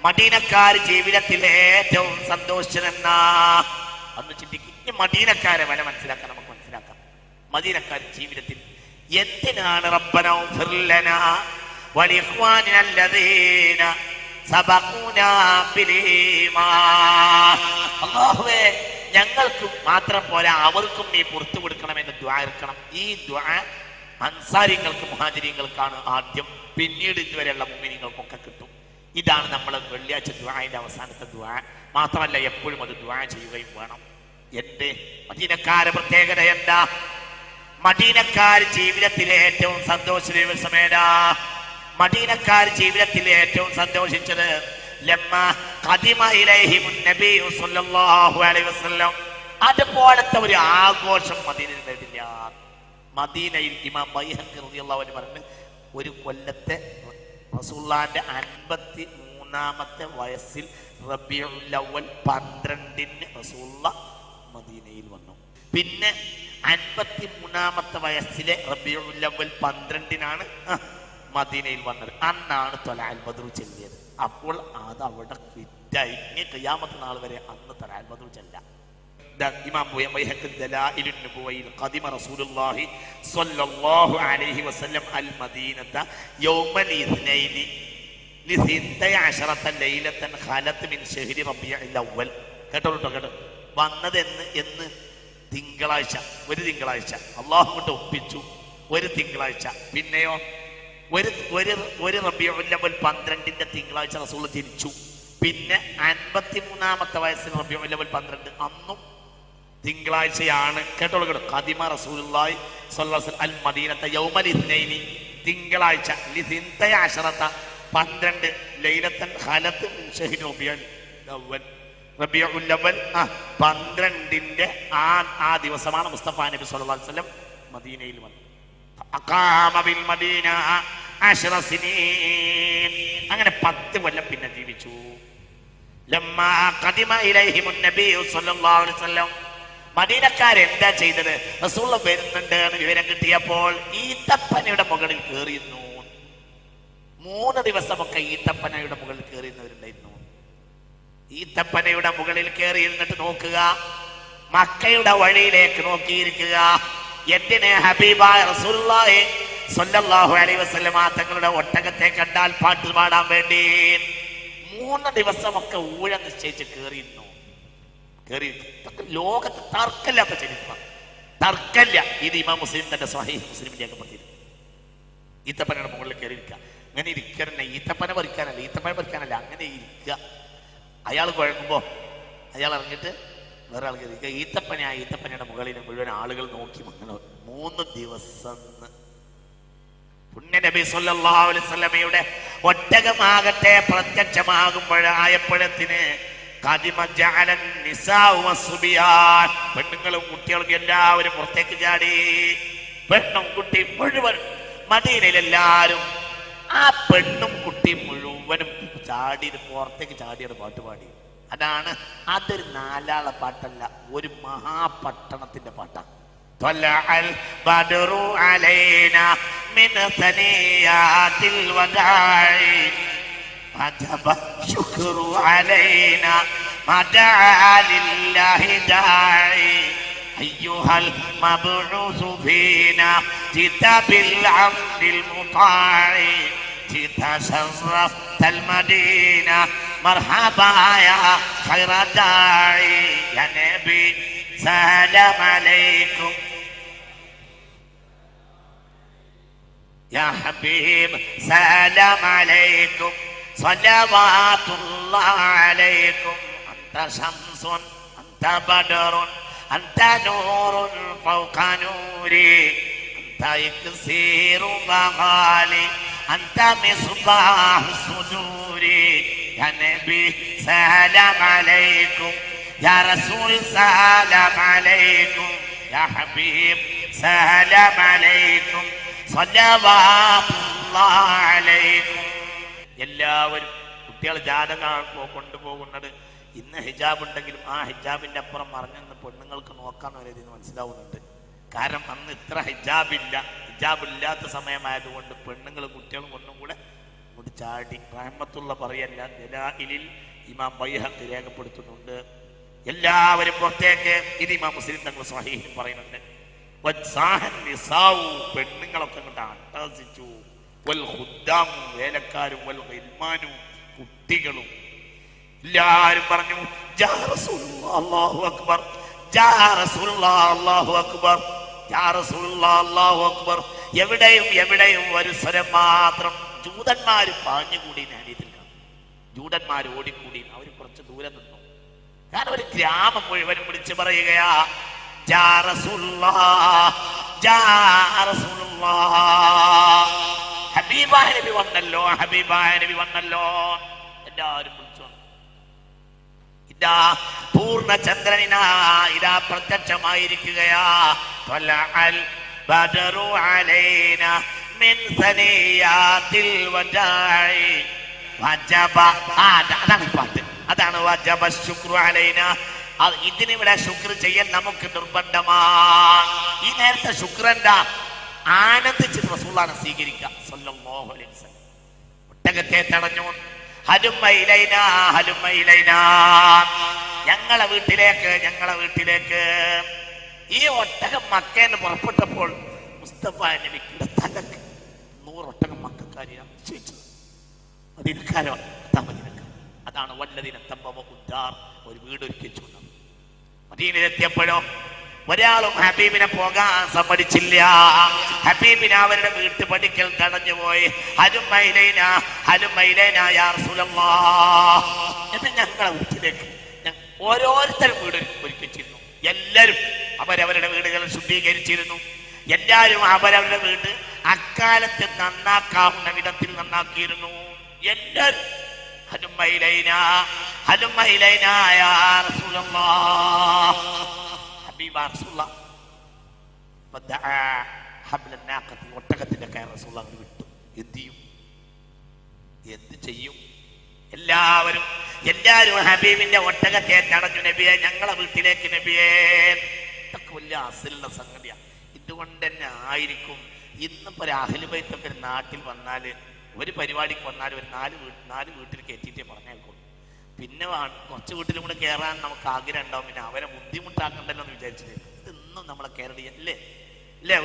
മദീനക്കാർ ജീവിതത്തിലെ ഏറ്റവും സന്തോഷിച്ചതെന്നാ അന്ന് ചിന്തിക്കും. ഇനി മദീനക്കാരെ വില മനസ്സിലാക്കാൻ നമുക്ക് മനസ്സിലാക്കാം. മദീനക്കാർ ജീവിതത്തിൽ എന്തിനാണ് റബ്ബനാ ഉഗ്ഫിർ ലനാ വലിഇഖ്വാനിന അല്ലദീന സബഖൂനാ ബിൽ ഈമാൻ. അല്ലാഹുവേ, ഞങ്ങൾക്ക് മാത്രം പോരാ, അവർക്കും നീ പുറത്തു കൊടുക്കണമെന്ന് ദുആ ഇറക്കണം. ഈ ദുആ അൻസാരികൾക്ക് മുഹാജിരീങ്ങൾക്കാണ് ആദ്യം, പിന്നീട് ഇതുവരെയുള്ള മുഅ്മിനീങ്ങൾക്കൊക്കെ കിട്ടും. ഇതാണ് നമ്മൾ വെള്ളിയാഴ്ച ദുആന്റെ അവസാനത്തെ ദുആ. മാത്രമല്ല എപ്പോഴും അത് ദുആ ചെയ്യുകയും വേണം. എന്റെ മദീനക്കാരെ പ്രത്യേകത എന്താ? മദീനക്കാർ ജീവിതത്തിലെ ഏറ്റവും സന്തോഷ ദിവസമേതാ? മദീനക്കാർ ജീവിതത്തിൽ ഏറ്റവും സന്തോഷിച്ചത് ലമ്മ ഖദിമ ഇലൈഹിമുൻ നബി സ്വല്ലല്ലാഹു അലൈഹി വസല്ലം. അതുപോലത്തെ ഒരു ആഘോഷം മദീനയിൽ ഉണ്ടായിട്ടില്ല. മദീനയിൽ ഇമാം ബൈഹഖി റളിയല്ലാഹു അൻഹു പറഞ്ഞു, ഒരു കൊല്ലത്തെ റസൂലുള്ളാഹിന്റെ 53-ാമത്തെ വയസ്സിൽ റബീഉൽ അവ്വൽ 12-ന് റസൂലുള്ളാഹ് മദീനയിൽ വന്നു. പിന്നെ 53-ാമത്തെ വയസ്സിലെ റബീഉൽ അവ്വൽ 12-നാണ് മദീനയിൽ വന്നത്. അന്നാണ് ത്വലഅൽ ബദ്റു ചൊല്ലിയത്. അപ്പോൾ അത് അവിടെ ഫിറ്റായി. ഇനി ഖിയാമത്ത് നാൾ വരെ അന്ന് ത്വലഅൽ ബദ്റു ചൊല്ലാം. ഇമാം ബൈഹഖി ദലായിലുൻ നുബുവയിൽ ഖദിമ റസൂലുള്ളാഹി സ്വല്ലല്ലാഹു അലൈഹി വസല്ലം അൽ മദീനത യൗമൽ ഇത്നൈനി ലിസിത്തഅശറത ലൈലതൻ ഖലത് മിൻ ശഹരി റബീഉൽ അവ്വൽ. കേട്ടോ, വന്നത് എന്ന് തിങ്കളാഴ്ച, ഒരു തിങ്കളാഴ്ച അല്ലാഹു കൊണ്ട് ഒപ്പിച്ചു. ഒരു തിങ്കളാഴ്ച. പിന്നെയോ ഒരു റബീഉൽ അവ്വൽ 12-ന്റെ തിങ്കളാഴ്ച റസൂൽ തിരിച്ചു. പിന്നെ 53-ാമത്തെ വയസ്സിൽ റബീഉൽ അവ്വൽ 12 അന്നും തിങ്കളാഴ്ചയാണ്. കേട്ടോളൂ, ഖദിമ റസൂലുള്ളാഹി സ്വല്ലല്ലാഹു അലൈഹി വസല്ലം അൽ മദീനത യൗമൽ ഇത്നൈനി, തിങ്കളാഴ്ച ലിസിത്തഅശറത 12 ലൈലത്തൻ ഖലത് മിൻ ശഹരി റബീഉൽ അവ്വൽ. റബീഉൽ അവ്വൽ 12-ന്റെ ആ ദിവസമാണ് മുസ്തഫ നബി സ്വല്ലല്ലാഹു അലൈഹി വസല്ലം മദീനയിൽ വന്നത്. അഖാമ ബിൽ മദീന 10 സിനീൻ. അങ്ങനെ 10 കൊല്ലം പിന്നെ ജീവിച്ചു. ലമ്മാ ഖദിമ ഇലൈഹിമുൻ നബി സ്വല്ലല്ലാഹു അലൈഹി വസല്ലം. മദീനക്കാരെന്താ ചെയ്തത്? റസൂൽ വരുന്നുണ്ട് എന്ന് വിവരം കിട്ടിയപ്പോൾ ഈത്തപ്പനയുടെ മുകളിൽ കയറിയിരുന്നു. 3 ദിവസമൊക്കെ ഈത്തപ്പനയുടെ മുകളിൽ കയറിയിരുന്നവരുണ്ടായിരുന്നു. ഈത്തപ്പനയുടെ മുകളിൽ കയറിയിരുന്നിട്ട് നോക്കുക, മക്കയുടെ വഴിയിലേക്ക് നോക്കിയിരിക്കുക. എന്തിന്? ഹബീബായ റസൂലുള്ളാഹി സ്വല്ലല്ലാഹു അലൈഹി വസല്ലം തങ്ങളുടെ ഒട്ടകത്തെ കണ്ടാൽ പാട്ട് പാടാൻ വേണ്ടി 3 ദിവസമൊക്കെ ഊഴം നിശ്ചയിച്ച് കയറിയിരുന്നു. ലോകത്ത് തർക്കമില്ലാത്ത ചരിത്രം, തർക്കമില്ല. ഇത് ഇമാം മുസ്ലിം തന്റെ സ്വഹീഹ് മുസ്ലിമിൽ രേഖപ്പെടുത്തിയിരുന്നു. ഈത്തപ്പനയുടെ മുകളിൽ കയറിയിരിക്കുക. അങ്ങനെ ഇരിക്കണേ, ഈത്തപ്പന പറിക്കാനല്ല, അങ്ങനെ ഇരിക്കുക. അയാൾ കുഴങ്ങുമ്പോ അയാൾ ഇറങ്ങിയിട്ട് വേറെ ആൾ കയറിയിരിക്കുക. ഈത്തപ്പനയുടെ മുകളിൽ മുഴുവൻ ആളുകൾ നോക്കി. 3 ദിവസം പുണ്യ നബി സല്ലല്ലാഹു അലൈഹി വസല്ലമയുടെ ഒട്ടകമാകട്ടെ പ്രത്യക്ഷമാകുമ്പോഴായപ്പോഴത്തിന് പെണ്ണുങ്ങളും കുട്ടികൾക്കും എല്ലാവരും പുറത്തേക്ക് ചാടി. പെണ്ണും കുട്ടി മുഴുവൻ മദീനയിലെല്ലാരും ആ പെണ്ണും കുട്ടി മുഴുവനും ചാടി പുറത്തേക്ക് ചാടിയാണ് പാട്ടുപാടി. അതൊരു 4 ആളെ പാട്ടല്ല, ഒരു മഹാപട്ടണത്തിന്റെ പാട്ടാണ്. طلع البدر علينا من ثنيات الوداع وجب الشكر علينا ما دعا لله داعي أيها المبعوث فينا جئت بالعبد المطاع جئت شرفت المدينة مرحبا يا خير داعي يا نبي سلام عليكم يا حبيب سلام عليكم صلوات الله عليكم أنت شمس أنت بدر أنت نور فوق نوري أنت إكسير وغالي أنت مصباح الصدور يا نبي سلام عليكم يا رسول سلام عليكم يا حبيب سلام عليكم صلوات الله عليكم. എല്ലാവരും കുട്ടികൾ ജാതകം കൊണ്ടുപോകുന്നത് ഇന്ന് ഹിജാബ് ഉണ്ടെങ്കിലും ആ ഹിജാബിന്റെ അപ്പുറം മറിഞ്ഞെന്ന് പെണ്ണുങ്ങൾക്ക് നോക്കാൻ വരെ ഇതിന് മനസ്സിലാവുന്നുണ്ട്. കാരണം അന്ന് ഇത്ര ഹിജാബില്ലാത്ത സമയമായതുകൊണ്ട് പെണ്ണുങ്ങളും കുട്ടികളും ഒന്നും കൂടെ ചാടി. റഹ്മത്തുള്ള പറയല്ല, ദലായിലിൽ ഇമാം ബൈഹഖി രേഖപ്പെടുത്തുന്നുണ്ട്. എല്ലാവരും പുറത്തേക്ക്. ഇത് ഇമാം മുസ്ലിം തങ്ങൾ സ്വഹീഹിൽ പറയുന്നുണ്ട്. പെണ്ണുങ്ങളൊക്കെ അങ്ങോട്ട് അട്ടഹസിച്ചു. വേലക്കാരും കുട്ടികളും എല്ലാരും പറഞ്ഞു യാ റസൂലുള്ളാഹ് അല്ലാഹു അക്ബർ, യാ റസൂലുള്ളാഹ് അല്ലാഹു അക്ബർ, യാ റസൂലുള്ളാഹ് അല്ലാഹു അക്ബർ. എവിടെയും ഒരു സ്വരം മാത്രം. ജൂതന്മാര് പാഞ്ഞുകൂടി ഹദീസിൽ. ജൂതന്മാർ ഓടിക്കൂടി. അവർ കുറച്ച് ദൂരെ നിന്നു. കാരണം ഒരു ഗ്രാമം മുഴുവനും വിളിച്ചു പറയുകയാ യാ റസൂലുള്ളാഹ്, യാ റസൂലുള്ളാഹ്. ഹബീബായ നബി വന്നല്ലോ, ഹബീബായ നബി വന്നല്ലോ. എല്ലാവരും വിളിച്ചു. ഇതാ പൂർണ്ണചന്ദ്രനാ ഇതാ പ്രത്യക്ഷമായിരിക്കുകയാ. ത്വലഅൽ ബദറു അലൈന മിൻ സനിയാത്തിൽ വജാഇ വജബ. അതാണ് പാട്ട്. അതാണ് വജബ ശുക്രു അലൈന. ഇതിനിവിടെ ശുക്ർ ചെയ്യാൻ നമുക്ക് നിർബന്ധമാണ്. ഈ നേരത്തെ ശുക്രന്റെ ആനന്ദിച്ചിട്ട് റസൂലുള്ളാഹിനെ സ്വീകരിക്കുക സല്ലല്ലാഹു അലൈഹി വസല്ലം. ഒട്ടകത്തെ തടഞ്ഞു. ഹലുമ്മ ഇലൈനാ, ഹലുമ്മ ഇലൈനാ, ഞങ്ങളെ വീട്ടിലേക്ക്, ഞങ്ങളെ വീട്ടിലേക്ക്. ഈ ഒട്ടകം മക്കയിൽ പുറപ്പെട്ടപ്പോൾ മുസ്തഫ നബിയുടെ തലക്ക് 100 ഒട്ടകം മക്കക്കാരിയാണ് നിശ്ചയിച്ചത്. മദീനക്കാരാണ്. അതാണ് വല്ലദീന തബവ്വഉ ഉദ്ദാർ, ഒരു വീട് ഒരുക്കിച്ചു. മദീനയിലെത്തിയപ്പോഴോ ഒരാളും ഹബീബിനെ പോകാൻ സമ്മതിച്ചില്ല. ഹബീബിനെ അവരുടെ വീട്ടുപടിക്കൽ തടഞ്ഞുപോയി. ഹലുമ്മ ഇലൈനാ, ഹലുമ്മ ഇലൈനാ യാ റസൂലല്ലാഹ്. എന്ന് ഞങ്ങളെ വീട്ടിലേക്ക് ഓരോരുത്തരും വീട് ഒരുക്കിച്ചിരുന്നു. എല്ലാവരും അവരവരുടെ വീടുകൾ ശുദ്ധീകരിച്ചിരുന്നു. എല്ലാവരും അവരവരുടെ വീട് അക്കാലത്ത് നന്നാക്കാവുന്ന വിധത്തിൽ നന്നാക്കിയിരുന്നു. എല്ലാവരും ഹലുമ്മ ഇലൈനാ, ഹലുമ്മ ഇലൈനാ യാ റസൂലല്ലാഹ്. ഒട്ടകത്തിന്റെ കയർ റസൂലുള്ളാഹി വിട്ടു. എന്ത് ചെയ്യും? എല്ലാവരും ഹബീബിന്റെ ഒട്ടകത്തെ തടഞ്ഞു. നബിയെ, ഞങ്ങളെ വീട്ടിലേക്ക് നബിയെ. ഇതൊക്കെ വലിയ അസലുള്ള സംഗതിയാണ്. ഇതുകൊണ്ട് തന്നെ ആയിരിക്കും ഇന്നിപ്പോ ഒരു അഹ്ലു ബൈത്തൊക്കെ ഒരു നാട്ടിൽ വന്നാല്, ഒരു പരിപാടിക്ക് വന്നാൽ ഒരു നാല് വീട്ടിൽ കയറ്റിയിട്ടേ പറഞ്ഞേക്കും. പിന്നെ കുറച്ച് വീട്ടിലും കൂടെ കയറാൻ നമുക്ക് ആഗ്രഹം ഉണ്ടാവും. പിന്നെ അവരെ ബുദ്ധിമുട്ടാക്കണ്ടല്ലോ എന്ന് വിചാരിച്ചിട്ട് ഇതൊന്നും നമ്മളെ കേരളീയ അല്ലേ.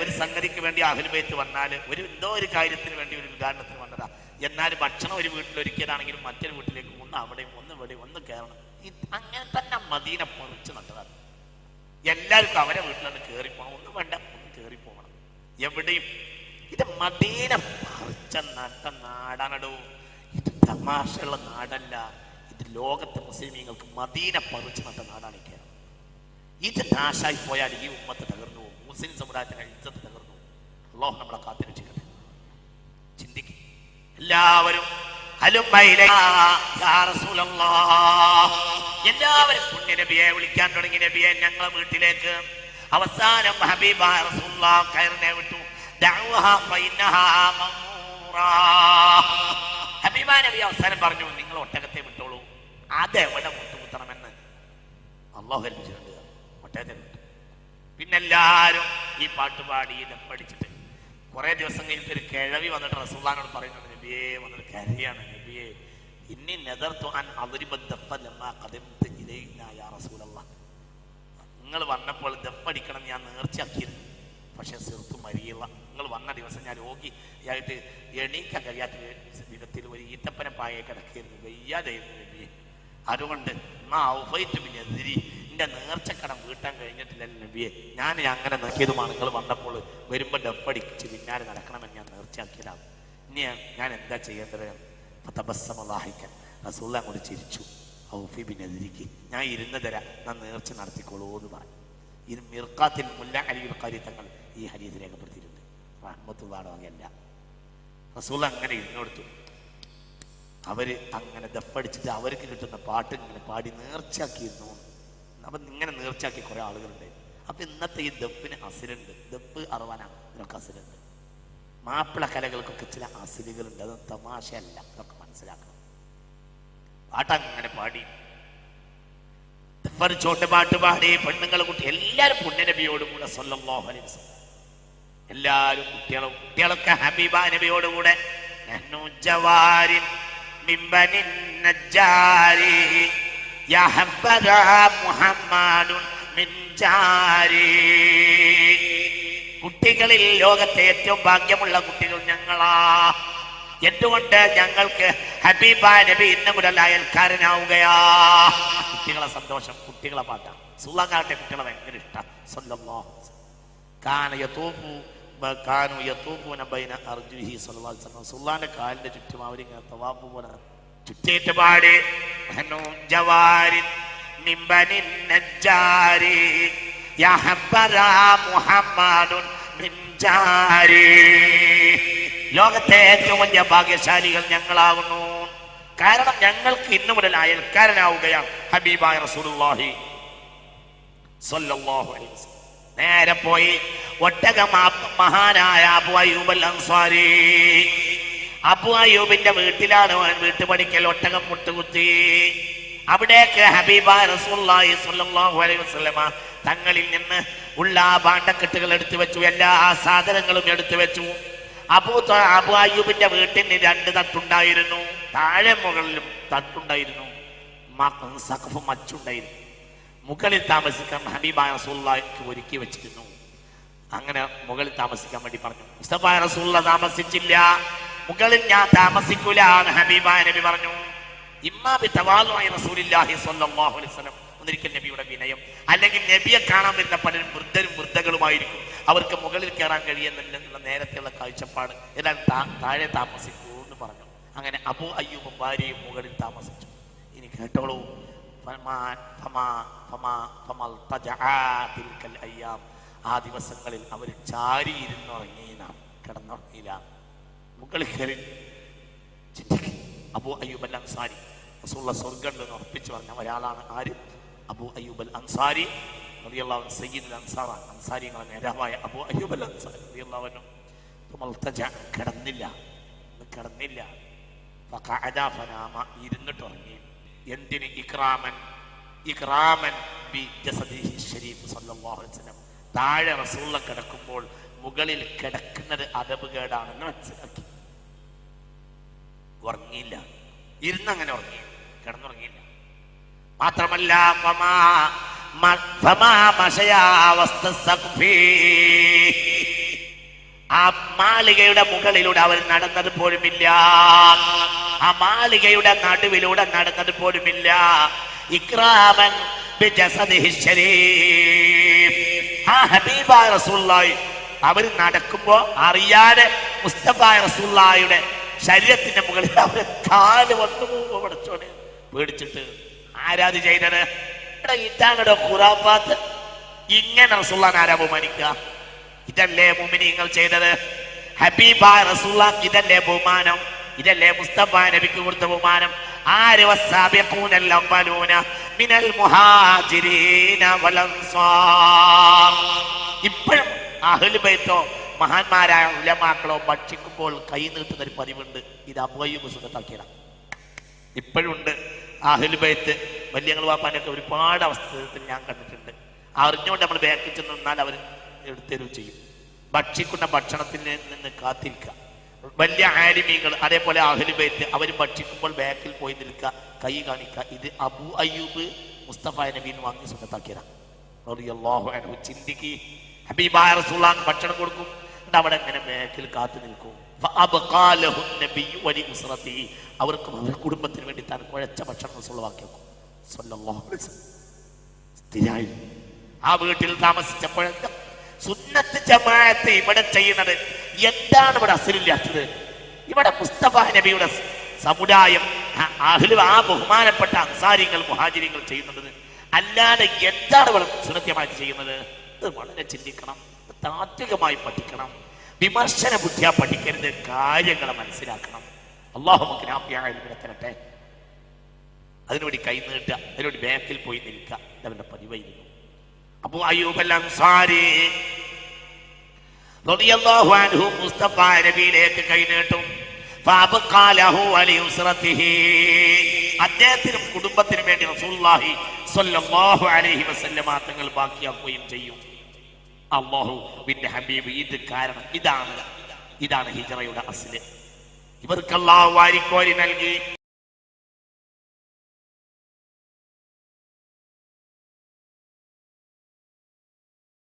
ഒരു സംഗതിക്ക് വേണ്ടി അഹ്ലു ബൈത്ത് വന്നാൽ എന്തോ ഒരു കാര്യത്തിന് വേണ്ടി ഒരു ഉദ്ഘാടനത്തിന് വന്നതാ. എന്നാൽ ഭക്ഷണം ഒരു വീട്ടിൽ ഒരുക്കിയതാണെങ്കിലും മറ്റൊരു വീട്ടിലേക്ക് ഒന്ന് അവിടെയും ഒന്ന് ഇവിടെയും ഒന്ന് കയറണം. അങ്ങനെ തന്നെ മദീന പൊറിച്ച് നട്ടതാണ്. എല്ലാവർക്കും അവരെ വീട്ടിലാണ് കയറിപ്പോകണം. ഒന്നും വേണ്ട, ഒന്ന് കയറിപ്പോകണം. എവിടെയും ഇത് മദീന പറിച്ച നട്ട നാടാണടോ. ഇത് തമാശയുള്ള നാടല്ല. ഇത് ലോകത്തെ മുസ്ലിമീങ്ങൾക്ക് മദീന പറിച്ചു നട്ട നാടാണ് ഈ കേരളം. ഇത് നാശായി പോയാൽ ഈ ഉമ്മത്ത് തകർന്നു പോകും. മുസ്ലിം സമുദായത്തിന്റെ ഇജ്ജത്ത് തകർന്നു പോകും. അല്ലാഹു നമ്മളെ കാത്തിരക്ഷിക്കട്ടെ. ചിന്തിക്കും എല്ലാവരും. എല്ലാവരും പുണ്യ നബിയെ വിളിക്കാൻ തുടങ്ങി. നബിയെ, ഞങ്ങളെ വീട്ടിലേക്ക്. അവസാനം ഹബീബായ റസൂലുള്ളാഹി കയറിനെ വിട്ടു. ഹബീബായ നബി അവസാനം പറഞ്ഞു, നിങ്ങൾ ഒട്ടകത്തെ വിട്ടോളൂ. അതെവിടെ മുട്ടുകുത്തണമെന്ന് അല്ലാഹു കൽപ്പിച്ചിട്ടുണ്ട്. ഒട്ടകത്തെ വിട്ടു. പിന്നെല്ലാരും ഈ പാട്ടുപാടി പഠിച്ചിട്ട് കുറെ ദിവസം കഴിഞ്ഞിട്ട് ഒരു കിഴവി വന്നിട്ട് റസൂലുള്ളാഹിനോട് പറയുന്നുണ്ട്, നബിയെ, വന്നിട്ട് കരയാണ്. നബിയെ, ഇന്നി നദർതു അൻ അദ്രിബ ദഫ്ഫ ലമ്മാ ഖദംതു ഇലൈനാ യാ റസൂലല്ലാഹ്. നിങ്ങൾ വന്നപ്പോൾ ദഫ്ഫടിക്കണം ഞാൻ നേർച്ചയാക്കിയിരുന്നു. പക്ഷെ സിർത്തു മരിയില്ല. നിങ്ങൾ വന്ന ദിവസം ഞാൻ രോഗിയായിട്ട് എണീക്കാൻ കഴിയാത്ത വിധത്തിൽ ഒരു ഈത്തപ്പന പായെ കിടക്കിയിരുന്നു. വയ്യാതായിരുന്നു നബിയെ. അതുകൊണ്ട് എന്റെ നേർച്ചക്കടം വീട്ടാൻ കഴിഞ്ഞിട്ടില്ലല്ലോ നബിയെ. ഞാൻ അങ്ങനെ നോക്കിയതുമാണ്. നിങ്ങൾ വന്നപ്പോൾ വരുമ്പോൾ ഡഫടിച്ച് പിന്നാലെ നടക്കണമെന്ന് ഞാൻ നേർച്ചയാക്കിയതാണ്. ഇനി ഞാൻ എന്താ ചെയ്യേണ്ടത്? തബസ്സമല്ലാഹിക്കൻ റസൂലുള്ളാഹി അങ്ങോട്ട് ചിരിച്ചു. ഔഫി ബിനദ്രിക്ക്, ഞാൻ ഇരുന്ന് തരാം, ഞാൻ നേർച്ച നടത്തിക്കോളൂ എന്ന് പറഞ്ഞു. ഇത് മിർഖാത്തിൽ മുല്ല അലിയുൽ ഖാരി തങ്ങൾ ഈ ഹദീസ് രേഖപ്പെടുത്തിയിട്ടുണ്ട്. റഹ്മത്തുള്ളാഹി അങ്ങല്ല റസൂലുള്ളാഹി അങ്ങനെ ഇരുന്നോടുത്തു. അവര് അങ്ങനെ ദഫടിച്ചിട്ട് അവർക്ക് കിട്ടുന്ന പാട്ട് ഇങ്ങനെ പാടി നേർച്ചയാക്കിയിരുന്നു. അപ്പം ഇങ്ങനെ നേർച്ചയാക്കിയ കുറെ ആളുകളുണ്ട്. അപ്പൊ ഇന്നത്തെ ഈ ദഫിന് അസിലുണ്ട്. ദഫ് അറവാന ഇതിനൊക്കെ അസിലുണ്ട്. മാപ്പിള കലകൾക്കൊക്കെ ചില അസിലുകളുണ്ട്. അത് തമാശയല്ല, അതൊക്കെ മനസ്സിലാക്കണം. പാട്ടങ്ങനെ പാടി ചോട്ട് പാട്ട് പാടി പെണ്ണുങ്ങൾ കുട്ടി എല്ലാരും പുണ്യനബിയോടും കൂടെ സ്വല്ലല്ലാഹു അലൈഹി വസല്ലം. എല്ലാരും കുട്ടികളൊക്കെ ഹബീബ നബിയോടുകൂടെ നഹ്നു ജവാരിൻ മിൻ ബനി നജ്ജാരി യാ ഹബ്ബദാ മുഹമ്മദുൻ മിൻ ജാരി. കുട്ടികളിൽ ലോകത്തെ ഏറ്റവും ഭാഗ്യമുള്ള കുട്ടികൾ ഞങ്ങളാ. എന്തുകൊണ്ട്? ഞങ്ങൾക്ക് ഹബീബായ നബി ഇന്ന് മുതൽ അയൽക്കാരനാവുകയാ. കുട്ടികളെ സന്തോഷം, കുട്ടികളെ പാട്ടാ. സുല്ലാഖാന്റെ കുട്ടികളെ ഭയങ്കര ഇഷ്ടം. സല്ലല്ലാഹു അലൈഹി വസല്ലം കാന യതൂഫു കാനു യതൂഫുന ബൈന അർജുഹി സല്ലല്ലാഹു അലൈഹി വസല്ലം. സുല്ലാന്റെ കാലിന്റെ ചുറ്റും അവരിങ്ങനെ തവാഫ് പോലെ ചുറ്റിയിട്ട് പാടി ഹനു ജവാരിൻ മിൻ ബനി നജ്ജാരി യാ ഹബ്ബദാ മുഹമ്മദുൻ മിൻ ജാരി. ലോകത്തെ ഏറ്റവും വലിയ ഭാഗ്യശാലികൾ ഞങ്ങളാകുന്നു. കാരണം ഞങ്ങൾക്ക് ഇന്നു മുതൽ അയൽക്കാരനാവുകയാണ് ഹബീബായ റസൂലുള്ളാഹി സ്വല്ലല്ലാഹു അലൈഹി വസല്ലം. നേരെ പോയി ഒട്ടകം മഹാനായ അബൂ അയ്യൂബ് അൽ അൻസാരി. അബൂ അയ്യൂബിന്റെ വീട്ടിലാണ് വീട്ടുപടിക്കൽ ഒട്ടകം മുട്ടുകുത്തി. അവിടേക്ക് ഹബീബായ റസൂലുള്ളാഹി സ്വല്ലല്ലാഹു അലൈഹി വസല്ലമ തങ്ങളിൽ നിന്ന് ഉള്ള ഭാണ്ഡക്കെട്ടുകൾ എടുത്തു വെച്ചു, എല്ലാ സാധനങ്ങളും എടുത്തു വെച്ചു. അബൂ അയ്യൂബിന്റെ വീട്ടിന് 2 തട്ടുണ്ടായിരുന്നു, താഴെ മുകളിലും തട്ടുണ്ടായിരുന്നു, സഖഫ് മച്ചുണ്ടായിരുന്നു. മുകളിൽ താമസിക്കാൻ ഹബീബായ റസൂലുള്ളാഹിക്ക് ഒരുക്കി വെച്ചിരുന്നു. അങ്ങനെ മുകളിൽ താമസിക്കാൻ വേണ്ടി പറഞ്ഞു. മുസ്തഫ റസൂലുള്ളാഹി താമസിച്ചില്ല. മുകളിൽ ഞാൻ താമസിക്കൂല എന്ന് ഹബീബായ നബി പറഞ്ഞു. ഇമ്മാ ബി തവാളുഇ റസൂലില്ലാഹി സ്വല്ലല്ലാഹു അലൈഹി വസല്ലം, ഒന്നിരിക്കൽ നബിയുടെ വിനയം, അല്ലെങ്കിൽ നബിയെ കാണാൻ വരുന്ന പലരും വൃദ്ധരും വൃദ്ധകളുമായിരിക്കും, അവർക്ക് മുകളിൽ കയറാൻ കഴിയുന്നില്ലെന്നുള്ള നേരത്തെയുള്ള കാഴ്ചപ്പാട്, എന്നാൽ താഴെ താമസിക്കൂ എന്ന് പറഞ്ഞു. അങ്ങനെ അബൂ അയ്യൂബും ഭാര്യയും മുകളിൽ താമസിച്ചു. ഇനി കേട്ടോളൂ. ആ ദിവസങ്ങളിൽ അവർ ചാരിയിരുന്നുറങ്ങി, നാം കിടന്നുറങ്ങിയില്ല. മുകളിൽ കയറി അബൂ അയ്യൂബ് അൽ അൻസാരി റസൂലുള്ളാഹി സ്വർഗ്ഗം എന്ന് ഉറപ്പിച്ചു പറഞ്ഞ ഒരാളാണ്. ആര്? അബൂ അയ്യൂബ് അൽ അൻസാരി റളിയല്ലാഹു അൻഹു, സയ്യിദുൽ അൻസാർ, അൻസാരികളെ നേതാവായ അബൂ അയ്യൂബ് അൽ അൻസാരി റളിയല്ലാഹു അൻഹു കിടന്നില്ല. ഇരുന്നിട്ടുറങ്ങി. എന്തിന്? ഇക്റാമൻ ബി ജസദിഹി ശരീഫ് സല്ലല്ലാഹു അലൈഹി വസല്ലം. താഴെ റസൂലുള്ളാഹി കിടക്കുമ്പോൾ മുകളിൽ കിടക്കുന്നത് അദബ് കേടാണെന്ന് മനസ്സിലാക്കി. ഉറങ്ങിയില്ല, ഇരുന്നങ്ങനെ ഉറങ്ങി, കിടന്നുറങ്ങിയില്ല. മാത്രമല്ല ആ മാളികയുടെ മുകളിലൂടെ അവർ നടന്നത് പോലുമില്ല, ആ മാളികയുടെ നടുവിലൂടെ നടന്നത് പോലുമില്ല. ഇക്റാമൻ ബിജസദിഹി ശരീഫ്. ആ ഹബീബായ റസൂലുള്ളാഹി അവർ നടക്കുമ്പോ അറിയാതെ മുസ്തഫായ റസൂലുള്ളാഹിയുടെ ശരീരത്തിന്റെ മുകളിൽ അവരെ കാല് വന്നു പഠിച്ചോനെ പേടിച്ചിട്ട്. ആരാത് ചെയ്തത്? ഇതാണോ ഖുറാഫാത്ത്? ഇങ്ങനെ റസൂലുള്ളാഹിനെ ആരാ ബഹുമാനിക്കുക? ഇതല്ലേ മുഅ്മിനീങ്ങൾ ചെയ്തത്? ഹബീബായ റസൂലുള്ളാഹിക്ക് ഇതല്ലേ ബഹുമാനം? ഇതല്ലേ മുസ്തഫ നബിക്ക് കൊടുത്ത ബഹുമാനം? ആര്? വസ്സാബിഖൂനൽ അവ്വലൂന മിനൽ മുഹാജിരീന വൽ അൻസാർ. ഇപ്പോഴും അഹ്ലു ബൈത്തോ മഹാന്മാരായ ഉലമാക്കളോ ഭക്ഷിക്കുമ്പോൾ കൈ നീട്ടുന്ന ഒരു പതിവുണ്ട്. ഇത് അബൂ അയ്യൂബ് സുന്നത്താക്കിയതാണ്. ഇപ്പോഴും ഉണ്ട്. അഹ്ലു ബൈത്ത് വലിയങ്ങൾ വാപ്പാനൊക്കെ ഒരുപാട് അവസ്ഥയിൽ ഞാൻ കണ്ടിട്ടുണ്ട്. അറിഞ്ഞുകൊണ്ട് നമ്മൾ ബാക്കിൽ ചെന്ന് നിന്നാൽ അവർ എടുത്തരും ചെയ്യും. ഭക്ഷിക്കുന്ന ഭക്ഷണത്തിൽ നിന്ന് കാത്തിരിക്കുക. വലിയ ആലിമീങ്ങൾ അതേപോലെ അഹ്ലു ബൈത്ത് അവർ ഭക്ഷിക്കുമ്പോൾ ബാക്കിൽ പോയി നിൽക്കുക, കൈ കാണിക്കുക. ഇത് അബൂ അയ്യൂബ് മുസ്തഫ നബീന് വാങ്ങി സുന്നത്താക്കിയതാണ് റളിയല്ലാഹു അൻഹു. ചിന്തിക്ക്, ഹബീബായ റസൂലുള്ളാഹിക്ക് ഭക്ഷണം കൊടുക്കും, അവിടെ ഇങ്ങനെ ബാക്കിൽ കാത്തു നിൽക്കും. അവർക്കും അവരുടെ കുടുംബത്തിന് വേണ്ടി താൻ കുഴച്ച ഭക്ഷണം റസൂലുള്ളാഹി വെക്കും സ്വല്ലല്ലാഹു അലൈഹി വസല്ലം. സ്ഥിരമായി ആ വീട്ടിൽ താമസിച്ചപ്പോഴൊക്കെ സുന്നത്ത് ജമാഅത്ത് ഇവിടെ ചെയ്യുന്നത് എന്താണ്? ഇവിടെ അസലില്ലാത്തത്. ഇവിടെ മുസ്തഫ നബിയുടെ സമുദായം ആ ബഹുമാനപ്പെട്ട അൻസാരികൾ മുഹാജിരികൾ ചെയ്യുന്നത് അല്ലാതെ എന്താണ് ഇവിടെ സുന്നത്യമായിട്ട് ചെയ്യുന്നത്? ഇത് വളരെ ചിന്തിക്കണം, താത്വികമായി പഠിക്കണം, വിമർശന ബുദ്ധിയാ പഠിക്കരുത്, കാര്യങ്ങളെ മനസ്സിലാക്കണം. അല്ലാഹു നമുക്ക് നാഫിയായ ഇൽമിനെ തരട്ടെ. അതിനുവേണ്ടി കൈ നീട്ടുക, അതിനുവേണ്ടി ബാക്കിൽ പോയി നിൽക്കുക, ഇതവന്റെ പതിവായിരുന്നു. അബൂ അയ്യൂബ് അൽ അൻസാരി റളിയല്ലാഹു അൻഹു മുസ്തഫ നബിയിലേക്ക് കൈ നീട്ടും. ഫഅബ്ഖാ ലഹു വലിയുസ്റതിഹി. അദ്ദേഹത്തിനും കുടുംബത്തിനും വേണ്ടി റസൂലുള്ളാഹി സ്വല്ലല്ലാഹു അലൈഹി വസല്ലമ തങ്ങൾ ബാക്കിയാക്കുകയും ചെയ്യും. അല്ലാഹുവിന്റെ ഹബീബ് ഇത് കാരണം. ഇതാണ് ഹിജ്റയുടെ അസ്ല്. ഇവർക്ക് അല്ലാഹു വാരിക്കോരി നൽകി.